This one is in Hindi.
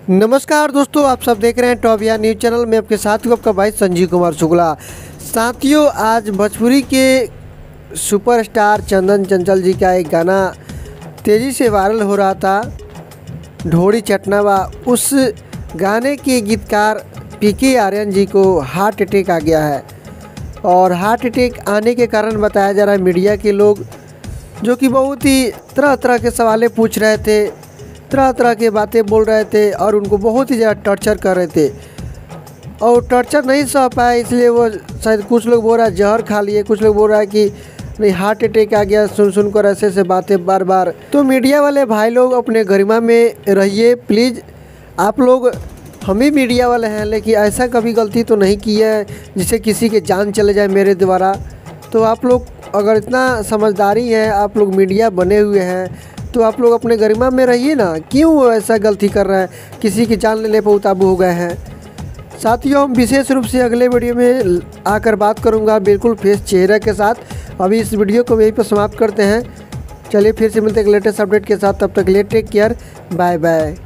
नमस्कार दोस्तों, आप सब देख रहे हैं टॉप या न्यूज़ चैनल में। आपके साथ हूँ आपका भाई संजीव कुमार शुक्ला। साथियों, आज भोजपुरी के सुपरस्टार चंदन चंचल जी का एक गाना तेज़ी से वायरल हो रहा था, ढोड़ी चटनावा। उस गाने के गीतकार पीके आर्यन जी को हार्ट अटैक आ गया है और हार्ट अटैक आने के कारण बताया जा रहा है मीडिया के लोग, जो कि बहुत ही तरह तरह के सवालें पूछ रहे थे, तरह तरह की बातें बोल रहे थे और उनको बहुत ही ज़्यादा टॉर्चर कर रहे थे और टॉर्चर नहीं सह पाए, इसलिए वो शायद कुछ लोग बोल रहा है जहर खा लिए, कुछ लोग बोल रहा है कि नहीं हार्ट अटैक आ गया सुन कर ऐसे बातें बार बार। तो मीडिया वाले भाई लोग अपने गरिमा में रहिए प्लीज़। आप लोग हम ही मीडिया वाले हैं, लेकिन ऐसा कभी गलती तो नहीं की है जिससे किसी के जान चले जाए मेरे द्वारा। तो आप लोग अगर इतना समझदारी है, आप लोग मीडिया बने हुए हैं, तो आप लोग अपने गरिमा में रहिए ना। क्यों ऐसा गलती कर रहे हैं, किसी की जान लेने पर उताबू हो गए हैं। साथियों, हम विशेष रूप से अगले वीडियो में आकर बात करूंगा बिल्कुल फेस चेहरे के साथ। अभी इस वीडियो को यहीं पर समाप्त करते हैं। चलिए फिर से मिलते हैं एक लेटेस्ट अपडेट के साथ, तब तक ले टेक केयर, बाय बाय।